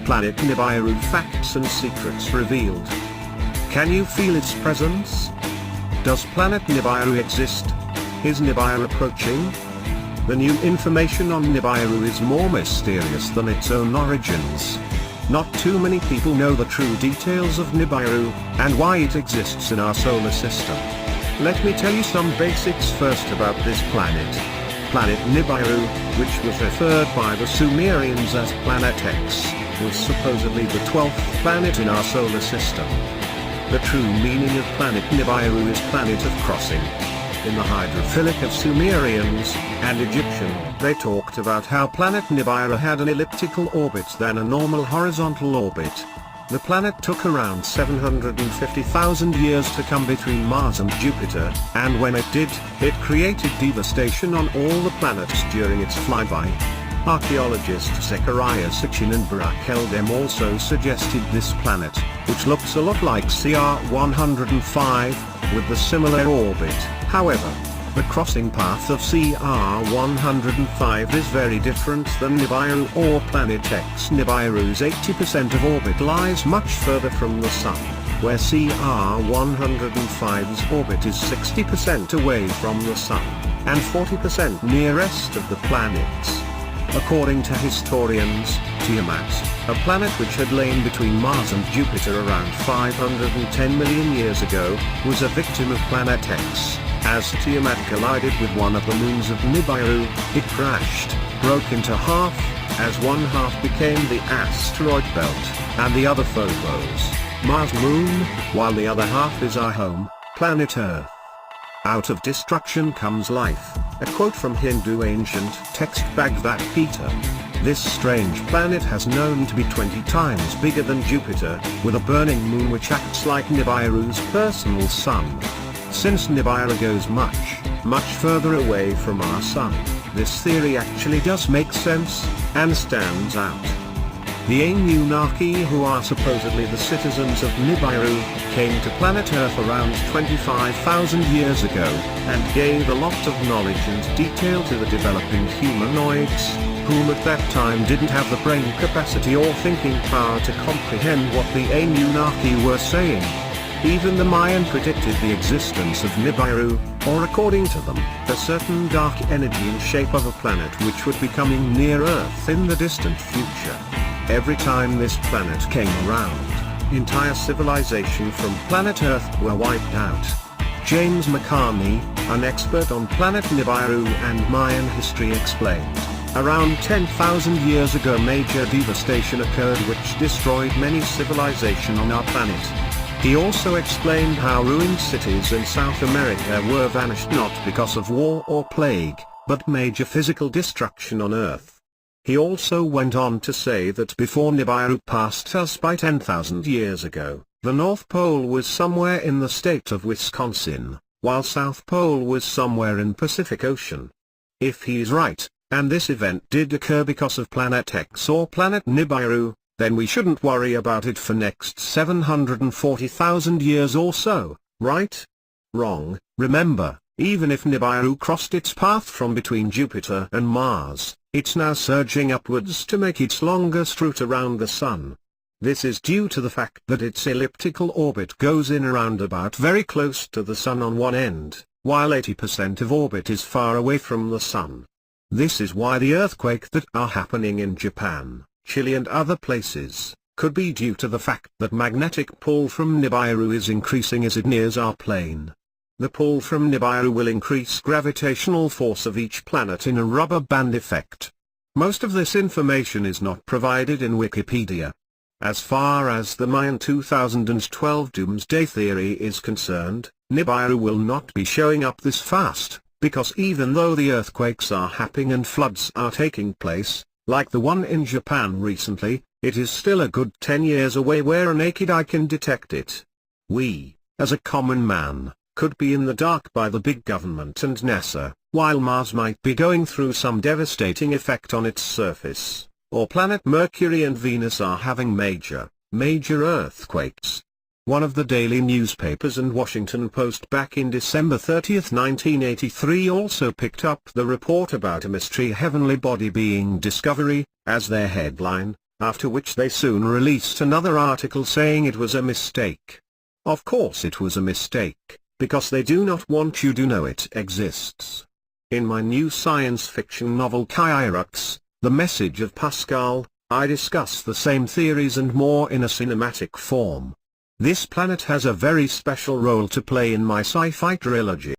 Planet Nibiru facts and secrets revealed. Can you feel its presence? Does planet Nibiru exist? Is Nibiru approaching? The new information on Nibiru is more mysterious than its own origins. Not too many people know the true details of Nibiru, and why it exists in our solar system. Let me tell you some basics first about this planet. Planet Nibiru, which was referred by the Sumerians as Planet X, was supposedly the 12th planet in our solar system. The true meaning of Planet Nibiru is planet of crossing. In the hydrophilic of Sumerians and Egyptian, they talked about how planet Nibiru had an elliptical orbit than a normal horizontal orbit. The planet took around 750,000 years to come between Mars and Jupiter, and when it did, it created devastation on all the planets during its flyby. Archaeologists Zechariah Sitchin and Barak Eldem also suggested this planet, which looks a lot like CR-105, with the similar orbit. However, the crossing path of CR-105 is very different than Nibiru or Planet X. Nibiru's 80% of orbit lies much further from the Sun, where CR-105's orbit is 60% away from the Sun, and 40% nearest of the planets. According to historians, Tiamat, a planet which had lain between Mars and Jupiter around 510 million years ago, was a victim of Planet X. As Tiamat collided with one of the moons of Nibiru, it crashed, broke into half, as one half became the asteroid belt, and the other Phobos, Mars' moon, while the other half is our home, planet Earth. Out of destruction comes life, a quote from Hindu ancient text Bhagavad Gita. This strange planet has known to be 20 times bigger than Jupiter, with a burning moon which acts like Nibiru's personal sun. Since Nibiru goes much further away from our Sun, this theory actually does make sense, and stands out. The Anunnaki, who are supposedly the citizens of Nibiru, came to planet Earth around 25,000 years ago, and gave a lot of knowledge and detail to the developing humanoids, whom at that time didn't have the brain capacity or thinking power to comprehend what the Anunnaki were saying. Even the Mayan predicted the existence of Nibiru, or according to them, a certain dark energy in shape of a planet which would be coming near Earth in the distant future. Every time this planet came around, entire civilization from planet Earth were wiped out. James McCartney, an expert on planet Nibiru and Mayan history, explained, around 10,000 years ago major devastation occurred which destroyed many civilization on our planet. He also explained how ruined cities in South America were vanished not because of war or plague, but major physical destruction on Earth. He also went on to say that before Nibiru passed us by 10,000 years ago, the North Pole was somewhere in the state of Wisconsin, while South Pole was somewhere in Pacific Ocean. If he is right, and this event did occur because of Planet X or Planet Nibiru, then we shouldn't worry about it for next 740,000 years or so, right? Wrong. Remember, even if Nibiru crossed its path from between Jupiter and Mars, it's now surging upwards to make its longest route around the Sun. This is due to the fact that its elliptical orbit goes in around about very close to the Sun on one end, while 80% of orbit is far away from the Sun. This is why the earthquakes that are happening in Japan, Chile and other places, could be due to the fact that magnetic pull from Nibiru is increasing as it nears our plane. The pull from Nibiru will increase gravitational force of each planet in a rubber band effect. Most of this information is not provided in Wikipedia. As far as the Mayan 2012 doomsday theory is concerned, Nibiru will not be showing up this fast, because even though the earthquakes are happening and floods are taking place, like the one in Japan recently, it is still a good 10 years away where a naked eye can detect it. We, as a common man, could be in the dark by the big government and NASA, while Mars might be going through some devastating effect on its surface, or planet Mercury and Venus are having major earthquakes. One of the daily newspapers and Washington Post back in December 30, 1983 also picked up the report about a mystery heavenly body being discovery, as their headline, after which they soon released another article saying it was a mistake. Of course it was a mistake, because they do not want you to know it exists. In my new science fiction novel Kyrux, The Message of Pascal, I discuss the same theories and more in a cinematic form. This planet has a very special role to play in my sci-fi trilogy.